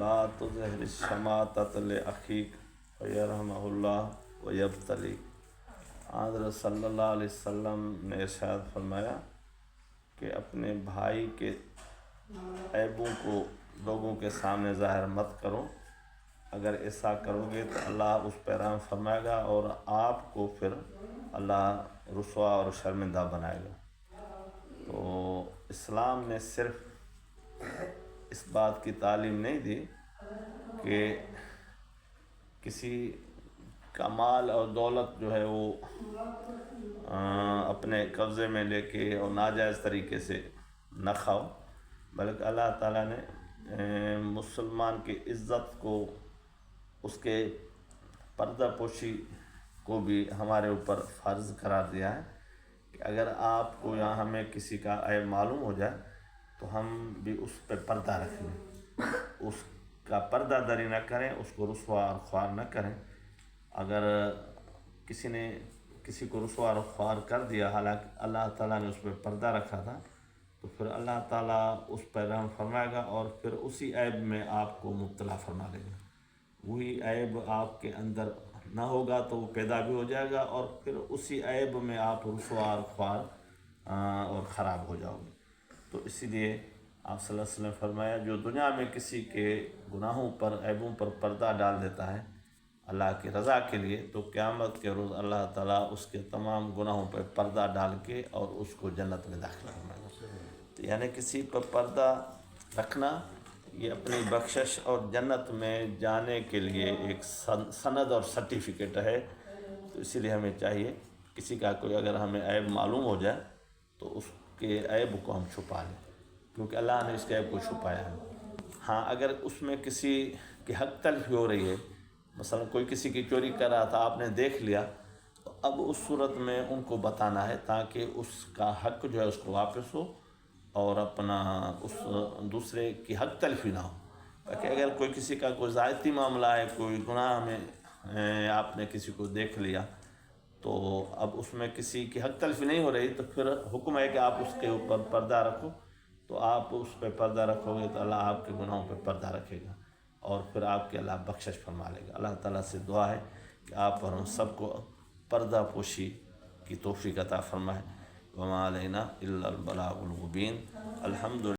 لا تظہر الشماتۃ لأخیک فیرحمہ اللہ ویبتلیک۔ حضرت صلی اللہ علیہ وسلم نے ارشاد فرمایا کہ اپنے بھائی کے عیبوں کو لوگوں کے سامنے ظاہر مت کرو، اگر ایسا کرو گے تو اللہ اس پہ رحم فرمائے گا اور آپ کو پھر اللہ رسوا اور شرمندہ بنائے گا۔ تو اسلام نے صرف اس بات کی تعلیم نہیں دی کہ کسی کا مال اور دولت جو ہے وہ اپنے قبضے میں لے کے اور ناجائز طریقے سے نہ کھاؤ، بلکہ اللہ تعالیٰ نے مسلمان کی عزت کو، اس کے پردہ پوشی کو بھی ہمارے اوپر فرض قرار دیا ہے کہ اگر آپ کو یا ہمیں کسی کا عیب معلوم ہو جائے تو ہم بھی اس پہ پردہ رکھیں، اس کا پردہ داری نہ کریں، اس کو رسوا اور خوار نہ کریں۔ اگر کسی نے کسی کو رسوا اور خوار کر دیا حالانکہ اللہ تعالیٰ نے اس پہ پردہ رکھا تھا، تو پھر اللہ تعالیٰ اس پہ رحم فرمائے گا اور پھر اسی عیب میں آپ کو مبتلا فرما لے گا۔ وہی عیب آپ کے اندر نہ ہوگا تو وہ پیدا بھی ہو جائے گا اور پھر اسی عیب میں آپ رسوا اور خوار اور خراب ہو جاؤ گے۔ تو اسی لیے آپ صلی اللہ علیہ وسلم فرمایا جو دنیا میں کسی کے گناہوں پر، عیبوں پر پردہ ڈال دیتا ہے اللہ کی رضا کے لیے، تو قیامت کے روز اللہ تعالیٰ اس کے تمام گناہوں پہ پردہ ڈال کے اور اس کو جنت میں داخلہ فرمائے گا۔ تو یعنی کسی پر پردہ رکھنا یہ اپنی بخشش اور جنت میں جانے کے لیے ایک سند اور سرٹیفکیٹ ہے۔ تو اسی لیے ہمیں چاہیے کسی کا کوئی اگر ہمیں عیب معلوم ہو جائے تو اس کے عیب کو ہم چھپا لیں، کیونکہ اللہ نے اس کے عیب کو چھپایا ہے۔ ہاں اگر اس میں کسی کی حق تلفی ہو رہی ہے، مثلا کوئی کسی کی چوری کر رہا تھا، آپ نے دیکھ لیا، تو اب اس صورت میں ان کو بتانا ہے تاکہ اس کا حق جو ہے اس کو واپس ہو اور اپنا اس دوسرے کی حق تلفی نہ ہو۔ تاکہ اگر کوئی کسی کا کوئی ذاتی معاملہ ہے، کوئی گناہ میں آپ نے کسی کو دیکھ لیا تو اب اس میں کسی کی حق تلفی نہیں ہو رہی، تو پھر حکم ہے کہ آپ اس کے اوپر پردہ رکھو۔ تو آپ اس پہ پردہ رکھو گے تو اللہ آپ کے گناہوں پہ پردہ رکھے گا اور پھر آپ کے اللہ بخشش فرما لے گا۔ اللہ تعالیٰ سے دعا ہے کہ آپ اور ہم سب کو پردہ پوشی کی توفیق عطا فرمائے۔ وما علینا الا البلاغ المبین۔ الحمد